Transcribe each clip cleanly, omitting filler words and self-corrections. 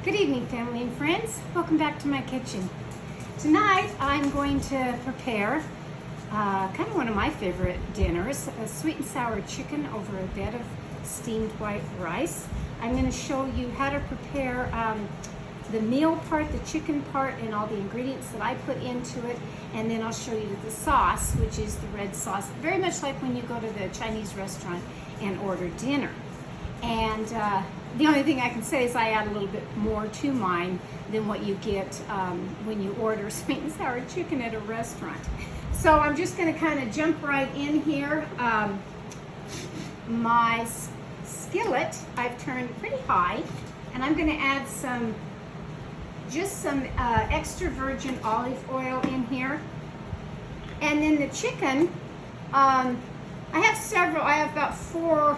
Good evening, family and friends. Welcome back to my kitchen. Tonight I'm going to prepare kind of one of my favorite dinners, a sweet and sour chicken over a bed of steamed white rice. I'm going to show you how to prepare the meal part, the chicken part, and all the ingredients that I put into it, and then I'll show you the sauce, which is the red sauce, very much like when you go to the Chinese restaurant and order dinner. And the only thing I can say is I add a little bit more to mine than what you get when you order sweet and sour chicken at a restaurant. So I'm just going to kind of jump right in here. My skillet I've turned pretty high, and I'm going to add some extra virgin olive oil in here. And then the chicken, I have several. I have about four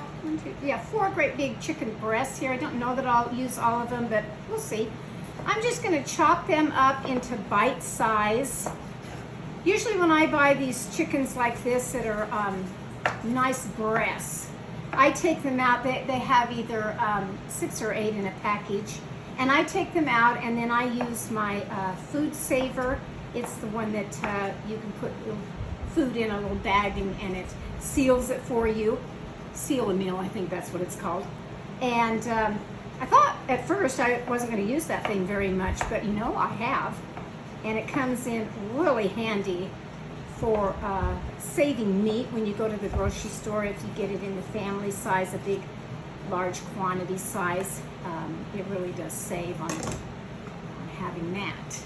great big chicken breasts here. I don't know that I'll use all of them, but we'll see. I'm just going to chop them up into bite size. Usually when I buy these chickens like this that are nice breasts, I take them out. They have either 6 or 8 in a package, and I take them out, and then I use my food saver. It's the one that you can put food in a little bag, and it seals it for you. Seal a meal, I think that's what it's called. And I thought at first I wasn't going to use that thing very much, but you know, I have. And it comes in really handy for saving meat when you go to the grocery store. If you get it in the family size, a big, large quantity size, it really does save on having that.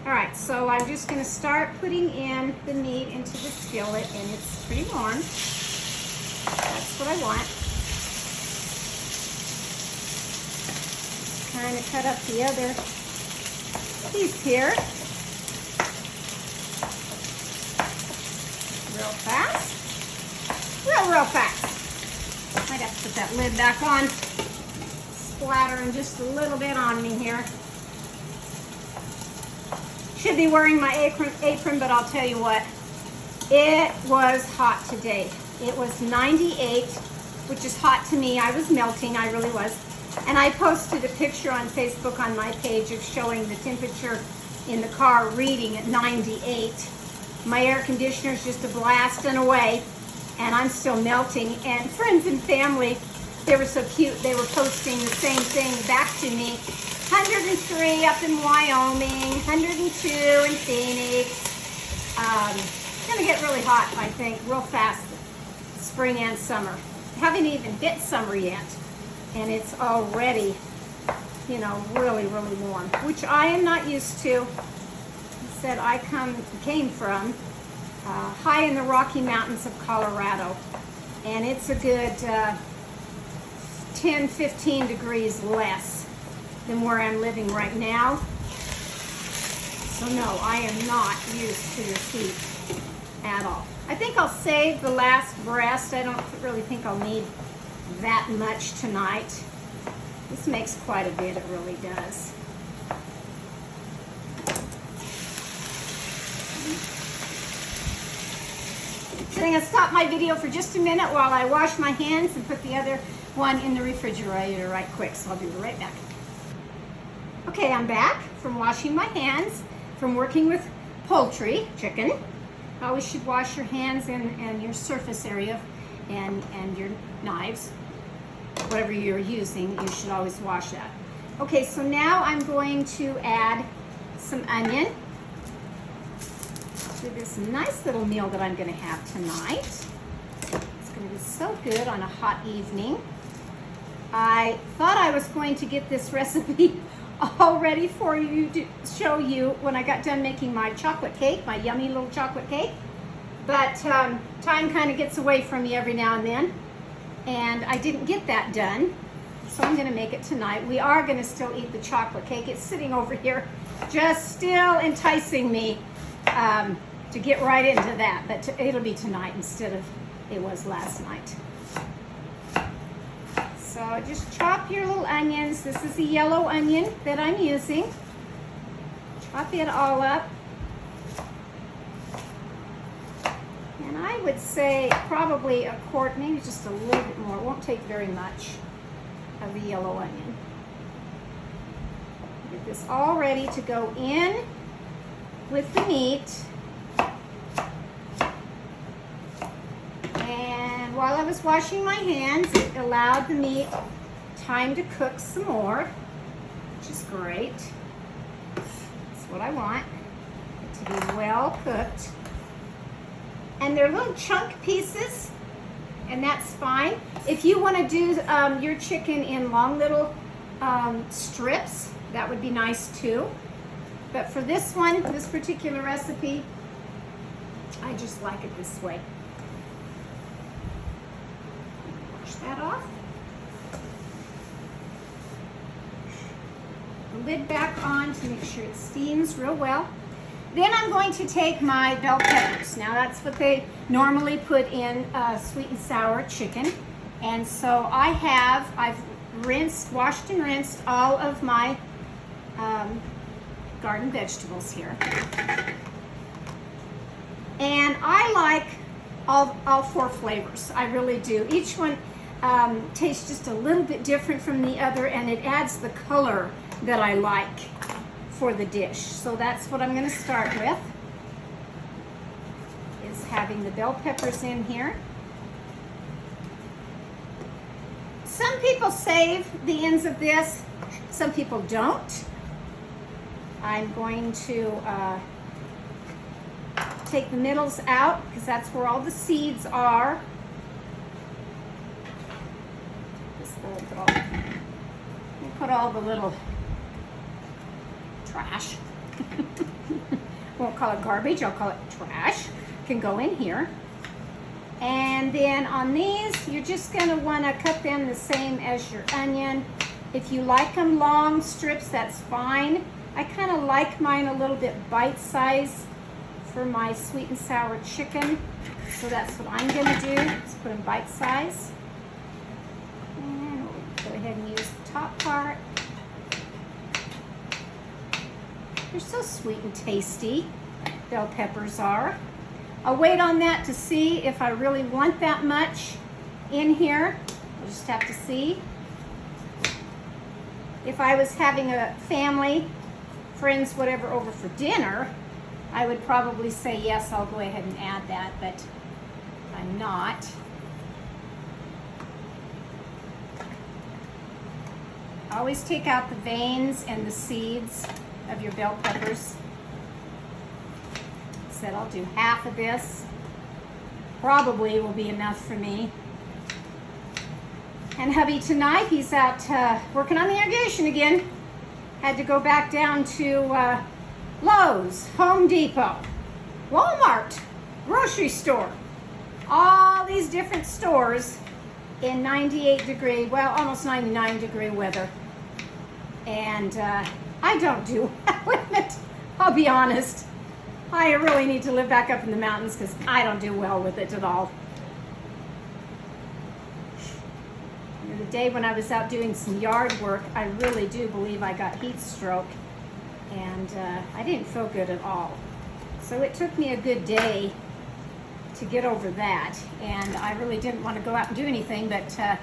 All right, so I'm just going to start putting in the meat into the skillet, and it's pretty warm. That's what I want. Kind of cut up the other piece here. Real fast. Real fast. Might have to put that lid back on. Splattering just a little bit on me here. Should be wearing my apron, but I'll tell you what, it was hot today. It was 98, which is hot to me. I was melting, I really was. And I posted a picture on Facebook on my page of showing the temperature in the car reading at 98. My air conditioner's just a blasting away, and I'm still melting. And friends and family, they were so cute. They were posting the same thing back to me. 103 up in Wyoming, 102 in Phoenix. It's gonna get really hot, I think, real fast, spring and summer. Haven't even hit summer yet, and it's already, you know, really, really warm, which I am not used to. Said I came from high in the Rocky Mountains of Colorado, and it's a good 10, 15 degrees less than where I'm living right now. So no, I am not used to the heat at all. I think I'll save the last breast. I don't really think I'll need that much tonight. This makes quite a bit, it really does. So I'm going to stop my video for just a minute while I wash my hands and put the other one in the refrigerator right quick. So I'll be right back. Okay, I'm back from washing my hands, from working with poultry, chicken. You always should wash your hands and your surface area and your knives. Whatever you're using, you should always wash that. Okay, so now I'm going to add some onion to this nice little meal that I'm going to have tonight. It's going to be so good on a hot evening. I thought I was going to get this recipe all ready for you to show you when I got done making my chocolate cake, my yummy little chocolate cake. But time kind of gets away from me every now and then, and I didn't get that done. So I'm going to make it tonight. We are going to still eat the chocolate cake. It's sitting over here, just still enticing me to get right into that. But it'll be tonight instead of it was last night. So just chop your little onions. This is the yellow onion that I'm using. Chop it all up. And I would say probably a quart, maybe just a little bit more. It won't take very much of the yellow onion. Get this all ready to go in with the meat. And while I was washing my hands, it allowed the meat time to cook some more, which is great. That's what I want, it to be well cooked. And they're little chunk pieces, and that's fine. If you want to do your chicken in long little strips, that would be nice too. But for this one, this particular recipe, I just like it this way. Wash that off. The lid back on to make sure it steams real well. Then I'm going to take my bell peppers. Now that's what they normally put in sweet and sour chicken. And so I've washed and rinsed all of my garden vegetables here. And I like all four flavors. I really do. Each one tastes just a little bit different from the other, and it adds the color that I like for the dish. So that's what I'm going to start with, is having the bell peppers in here. Some people save the ends of this, some people don't. I'm going to take the middles out because that's where all the seeds are. Just put all the little trash. Won't call it garbage, I'll call it trash. Can go in here. And then on these, you're just going to want to cut them the same as your onion. If you like them long strips, that's fine. I kind of like mine a little bit bite size for my sweet and sour chicken. So that's what I'm going to do. Just put them bite size. And we'll go ahead and use the top part. They're so sweet and tasty, bell peppers are. I'll wait on that to see if I really want that much in here. I'll just have to see. If I was having a family, friends, whatever, over for dinner, I would probably say yes, I'll go ahead and add that, but I'm not. Always take out the veins and the seeds of your bell peppers. Said I'll do half of this. Probably will be enough for me. And hubby tonight, he's out working on the irrigation again. Had to go back down to Lowe's, Home Depot, Walmart, grocery store. All these different stores in 98 degree, well, almost 99 degree weather. And I don't do well with it, I'll be honest. I really need to live back up in the mountains because I don't do well with it at all. The day when I was out doing some yard work, I really do believe I got heat stroke, and I didn't feel good at all. So it took me a good day to get over that, and I really didn't want to go out and do anything, but had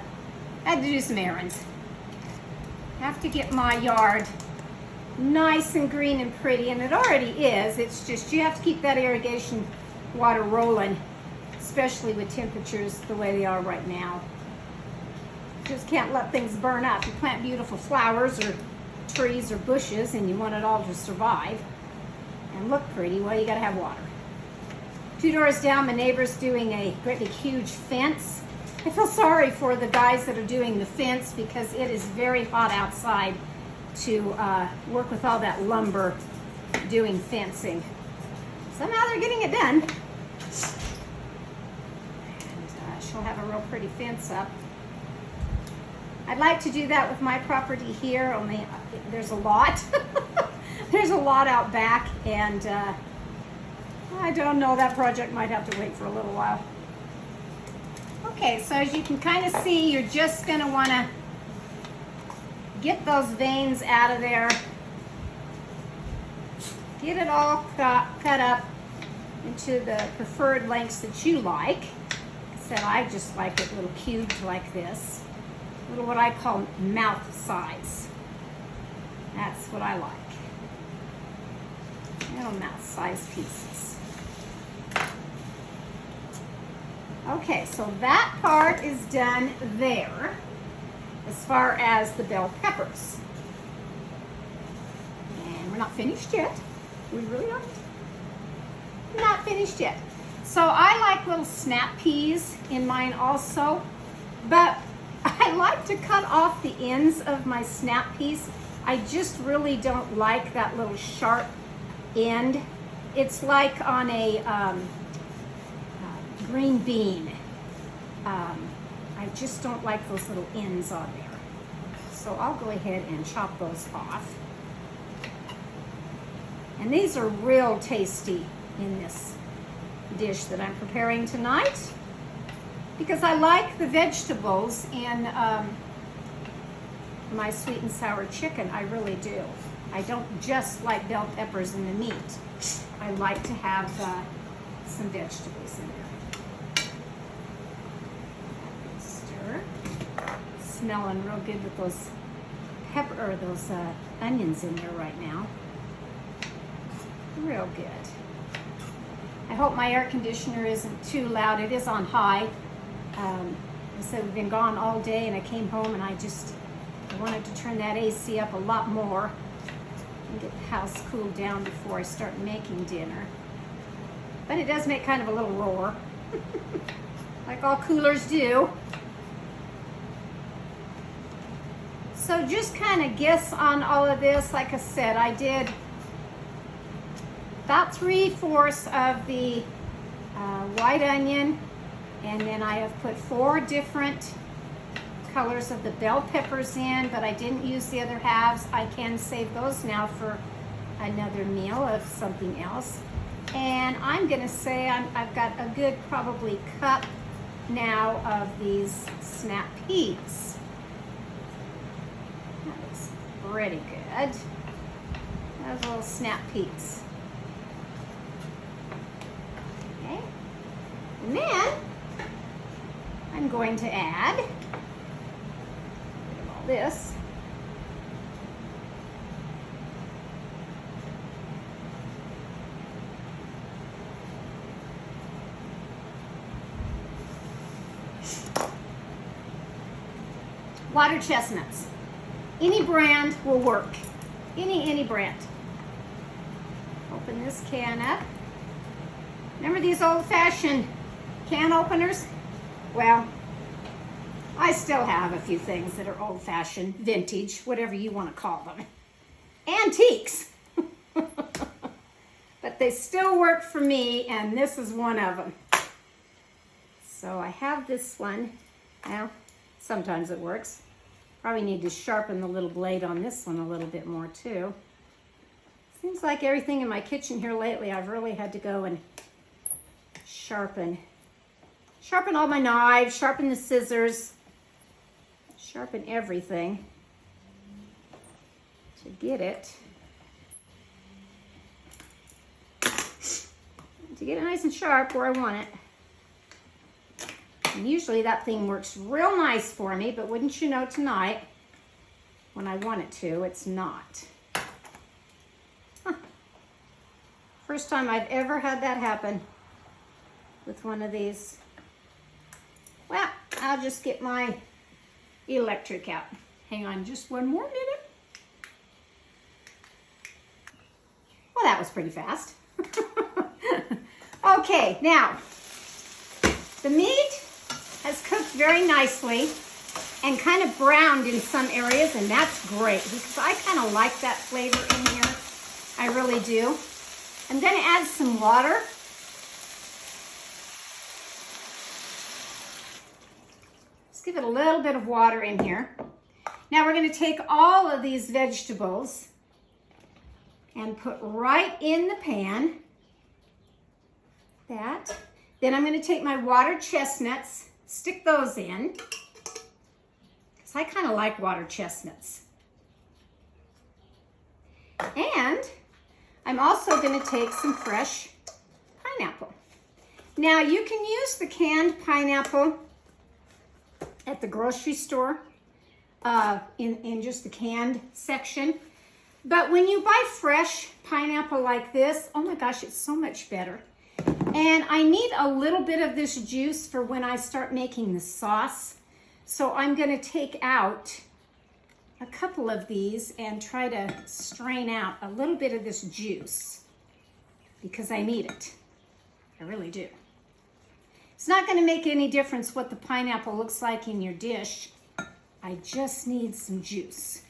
to do some errands. Have to get my yard nice and green and pretty, and it already is. It's just you have to keep that irrigation water rolling, especially with temperatures the way they are right now. Just can't let things burn up. You plant beautiful flowers or trees or bushes and you want it all to survive and look pretty, well, you gotta have water. 2 doors down, my neighbor's doing a great big huge fence. I feel sorry for the guys that are doing the fence because it is very hot outside to work with all that lumber doing fencing. Somehow they're getting it done. And she'll have a real pretty fence up. I'd like to do that with my property here, only there's a lot. There's a lot out back, and I don't know, that project might have to wait for a little while. Okay, so as you can kind of see, you're just going to want to get those veins out of there. Get it all cut up into the preferred lengths that you like. Like I said, I just like it little cubed like this. Little what I call mouth size. That's what I like. Little mouth-sized pieces. Okay, so that part is done there as far as the bell peppers. And we're not finished yet. We really aren't. Not finished yet. So I like little snap peas in mine also, but I like to cut off the ends of my snap peas. I just really don't like that little sharp end. It's like on a green bean. I just don't like those little ends on there. So I'll go ahead and chop those off. And these are real tasty in this dish that I'm preparing tonight because I like the vegetables in my sweet and sour chicken. I really do. I don't just like bell peppers in the meat. I like to have some vegetables in there. Stir. Smelling real good with those onions in there right now. Real good. I hope my air conditioner isn't too loud. It is on high. I said we've been gone all day and I came home and I wanted to turn that AC up a lot more and get the house cooled down before I start making dinner. But it does make kind of a little roar, like all coolers do. So just kind of guess on all of this. Like I said, I did about 3/4 of the white onion, and then I have put 4 different colors of the bell peppers in, but I didn't use the other halves. I can save those now for another meal of something else. And I'm gonna say I've got a good probably cup now of these snap peas. That looks pretty good. Those little snap peas. Okay, and then I'm going to add this. Water chestnuts. Any brand will work. Any brand. Open this can up. Remember these old-fashioned can openers? Well, I still have a few things that are old-fashioned, vintage, whatever you want to call them. Antiques. But they still work for me, and this is one of them. So I have this one. Well, sometimes it works. Probably need to sharpen the little blade on this one a little bit more too. Seems like everything in my kitchen here lately, I've really had to go and sharpen all my knives, sharpen the scissors, sharpen everything to get it nice and sharp where I want it. And usually that thing works real nice for me, but wouldn't you know, tonight when I want it to, it's not. Huh. First time I've ever had that happen with one of these. Well, I'll just get my electric out. Hang on just one more minute. Well, that was pretty fast. Okay, now, the meat has cooked very nicely and kind of browned in some areas, and that's great because I kind of like that flavor in here. I really do. I'm going to add some water. Let's give it a little bit of water in here. Now we're going to take all of these vegetables and put right in the pan. That. Then I'm going to take my water chestnuts, stick those in, because I kind of like water chestnuts. And I'm also going to take some fresh pineapple. Now you can use the canned pineapple at the grocery store in just the canned section. But when you buy fresh pineapple like this, oh my gosh, it's so much better. And I need a little bit of this juice for when I start making the sauce. So I'm gonna take out a couple of these and try to strain out a little bit of this juice because I need it. I really do. It's not gonna make any difference what the pineapple looks like in your dish. I just need some juice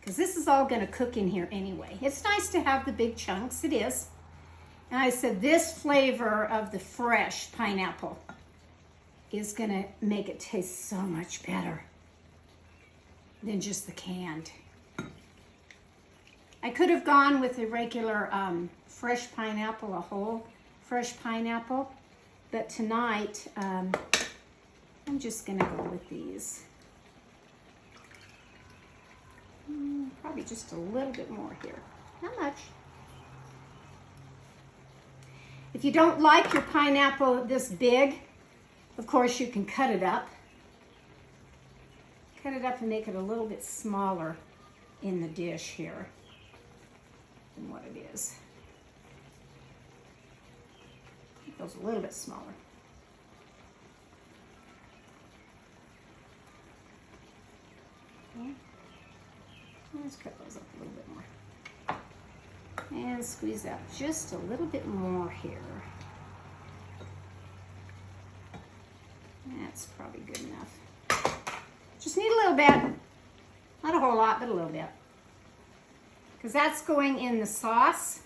because this is all gonna cook in here anyway. It's nice to have the big chunks, it is. And I said this flavor of the fresh pineapple is gonna make it taste so much better than just the canned. I could have gone with a regular fresh pineapple, a whole fresh pineapple, but tonight I'm just gonna go with these. Probably just a little bit more here, not much. If you don't like your pineapple this big, of course you can cut it up. Cut it up and make it a little bit smaller in the dish here than what it is. It goes a little bit smaller. Okay. Let's cut those up a little bit more. And squeeze out just a little bit more here. That's probably good enough. Just need a little bit, not a whole lot, but a little bit. Because that's going in the sauce.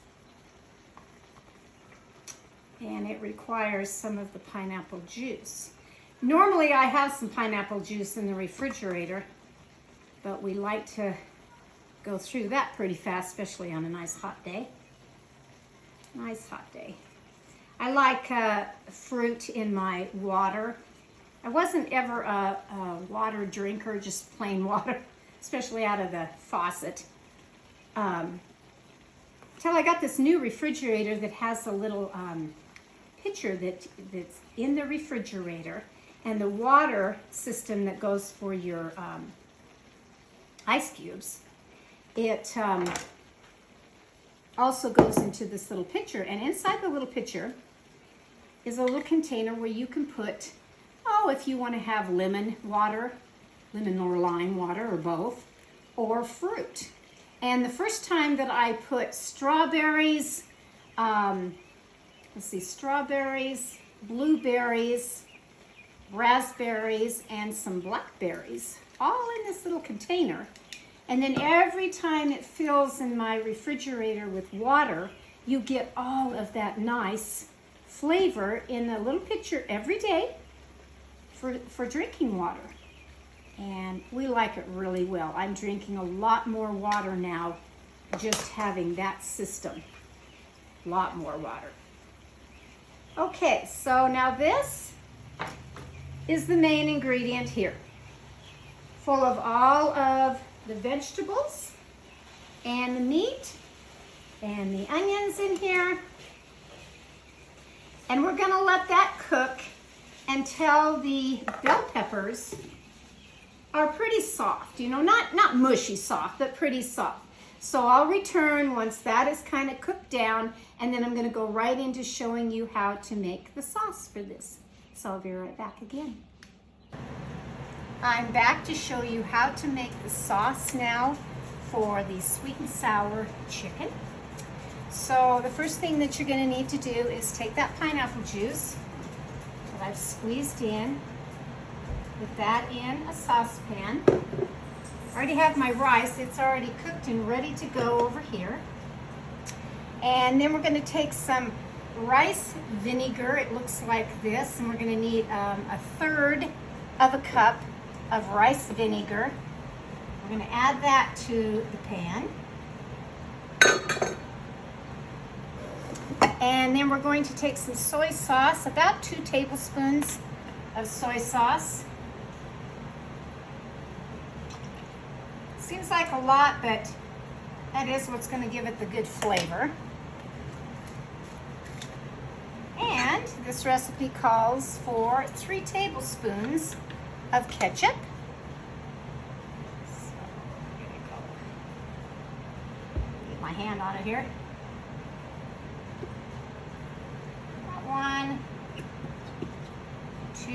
And it requires some of the pineapple juice. Normally I have some pineapple juice in the refrigerator, but we like to go through that pretty fast, especially on a nice hot day. Nice hot day. I like fruit in my water. I wasn't ever a water drinker, just plain water, especially out of the faucet. Till I got this new refrigerator that has a little pitcher that's in the refrigerator, and the water system that goes for your ice cubes. It also goes into this little pitcher, and inside the little pitcher is a little container where you can put, if you want to have lemon water, lemon or lime water, or both, or fruit. And the first time that I put strawberries, strawberries, blueberries, raspberries, and some blackberries, all in this little container. And then every time it fills in my refrigerator with water, you get all of that nice flavor in a little pitcher every day for drinking water. And we like it really well. I'm drinking a lot more water now just having that system. A lot more water. Okay, so now this is the main ingredient here. Full of all of the vegetables and the meat and the onions in here. And we're gonna let that cook until the bell peppers are pretty soft, you know, not mushy soft, but pretty soft. So I'll return once that is kind of cooked down, and then I'm gonna go right into showing you how to make the sauce for this. So I'll be right back again. I'm back to show you how to make the sauce now for the sweet and sour chicken. So the first thing that you're gonna need to do is take that pineapple juice that I've squeezed in, put that in a saucepan. I already have my rice, it's already cooked and ready to go over here. And then we're gonna take some rice vinegar, it looks like this, and we're gonna need a third of a cup of rice vinegar. We're gonna add that to the pan. And then we're going to take some soy sauce, about 2 tablespoons of soy sauce. Seems like a lot, but that is what's going to give it the good flavor. And this recipe calls for 3 tablespoons of ketchup. So, here we go. my hand on it here. 1, 2,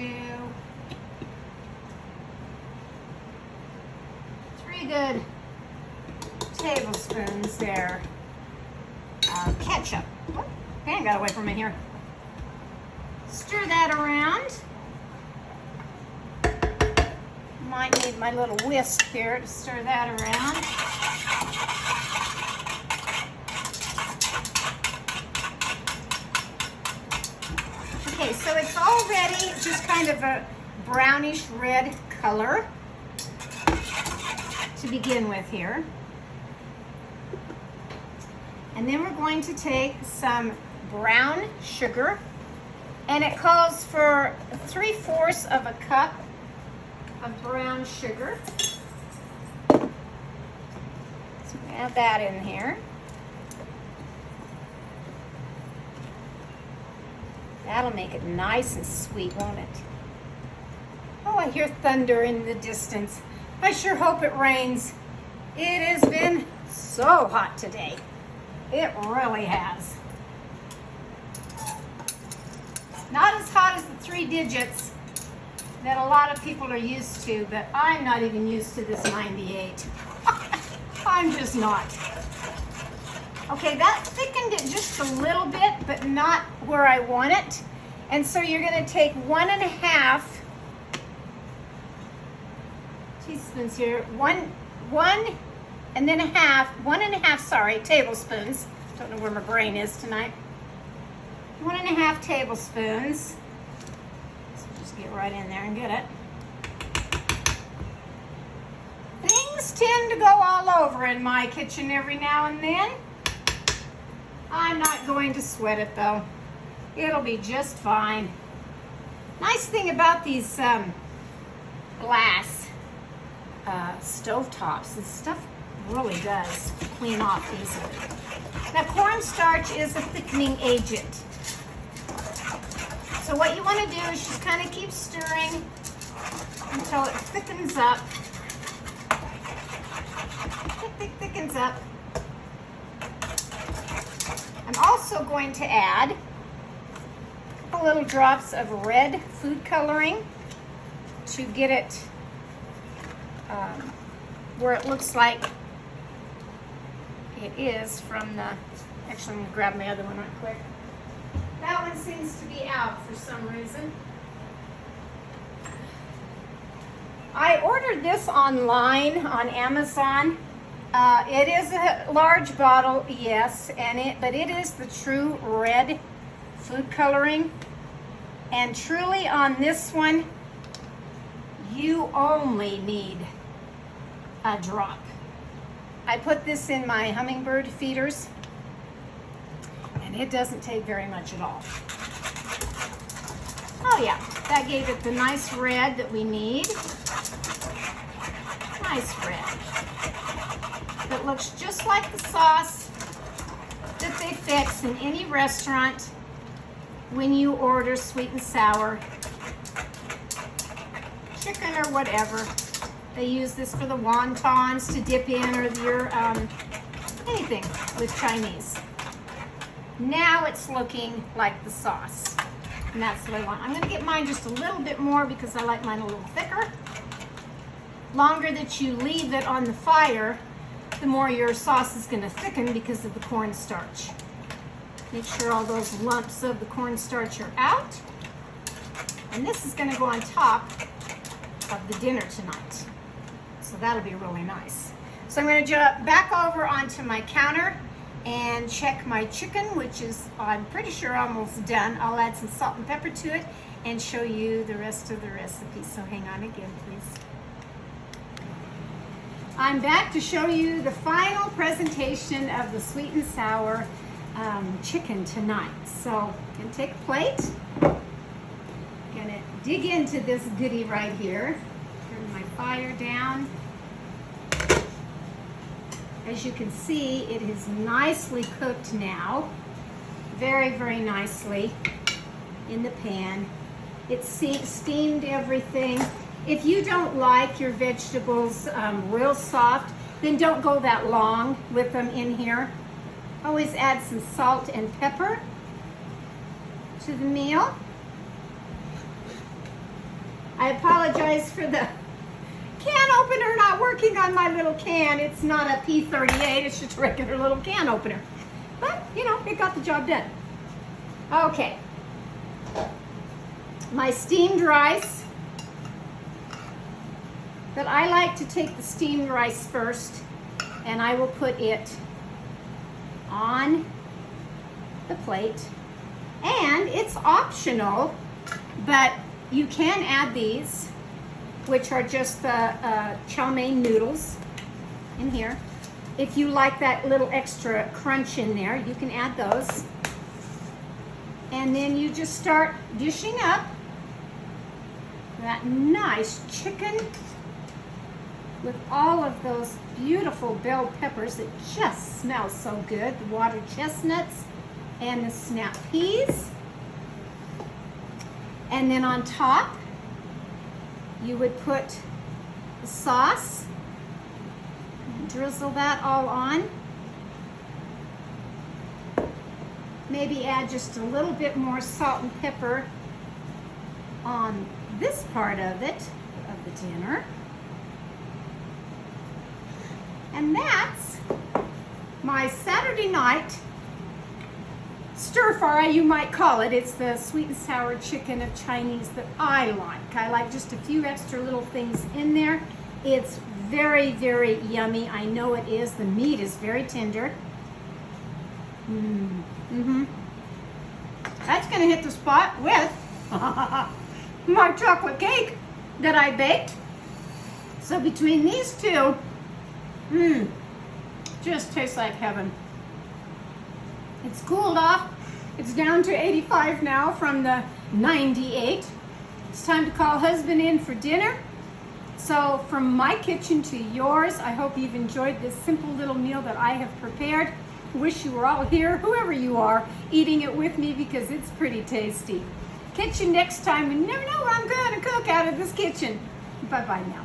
3 good tablespoons there of ketchup. Oh, pan got away from me here. Stir that around. Might need my little whisk here to stir that around. Okay, so it's already just kind of a brownish red color to begin with here. And then we're going to take some brown sugar, and it calls for 3/4 of a cup of brown sugar. So add that in here. That'll make it nice and sweet, won't it? Oh, I hear thunder in the distance. I sure hope it rains. It has been so hot today. It really has. Not as hot as the 3 digits that a lot of people are used to, but I'm not even used to this 98. I'm just not. Okay, that thickened it just a little bit, but not where I want it. And so you're going to take 1.5 teaspoons here, 1.5 tablespoons. Don't know where my brain is tonight. 1.5 tablespoons. So just get right in there and get it. Things tend to go all over in my kitchen every now and then. I'm not going to sweat it though. It'll be just fine. Nice thing about these glass stove tops is stuff really does clean off easily. Now, cornstarch is a thickening agent. So what you want to do is just kind of keep stirring until it thickens up. Thickens up. I'm also going to add a couple little drops of red food coloring to get it where it looks like it is from the, actually I'm going to grab my other one right quick. That one seems to be out for some reason. I ordered this online on Amazon. It is a large bottle, yes, but it is the true red food coloring. And truly on this one, you only need a drop. I put this in my hummingbird feeders, and it doesn't take very much at all. Oh yeah, that gave it the nice red that we need. Nice red. It looks just like the sauce that they fix in any restaurant when you order sweet and sour chicken or whatever. They use this for the wontons to dip in, or your anything with Chinese. Now it's looking like the sauce, and that's what I want. I'm going to get mine just a little bit more because I like mine a little thicker. Longer that you leave it on the fire, the more your sauce is going to thicken because of the cornstarch. Make sure all those lumps of the cornstarch are out. And this is going to go on top of the dinner tonight. So that'll be really nice. So I'm going to jump back over onto my counter and check my chicken, which is, I'm pretty sure, almost done. I'll add some salt and pepper to it and show you the rest of the recipe. So hang on again, please. I'm back to show you the final presentation of the sweet and sour chicken tonight. So I'm going to take a plate. I'm going to dig into this goodie right here. Turn my fire down. As you can see, it is nicely cooked now. Very, very nicely in the pan. It's steamed everything. If you don't like your vegetables real soft, then don't go that long with them in here. Always add some salt and pepper to the meal. I apologize for the can opener not working on my little can. It's not a P38, it's just a regular little can opener. But, you know, it got the job done. Okay. My steamed rice. But I like to take the steamed rice first, and I will put it on the plate. And it's optional, but you can add these, which are just the chow mein noodles in here. If you like that little extra crunch in there, you can add those. And then you just start dishing up that nice chicken with all of those beautiful bell peppers that just smell so good. The water chestnuts and the snap peas. And then on top, you would put the sauce, and drizzle that all on. Maybe add just a little bit more salt and pepper on this part of it, of the dinner. And that's my Saturday night stir fry, you might call it. It's the sweet and sour chicken of Chinese that I like. I like just a few extra little things in there. It's very, very yummy. I know it is. The meat is very tender. That's gonna hit the spot with my chocolate cake that I baked. So between these two, just tastes like heaven. It's cooled off. It's down to 85 now from the 98. It's time to call husband in for dinner. So from my kitchen to yours, I hope you've enjoyed this simple little meal that I have prepared. Wish you were all here, whoever you are, eating it with me because it's pretty tasty. Catch you next time. You never know what I'm going to cook out of this kitchen. Bye-bye now.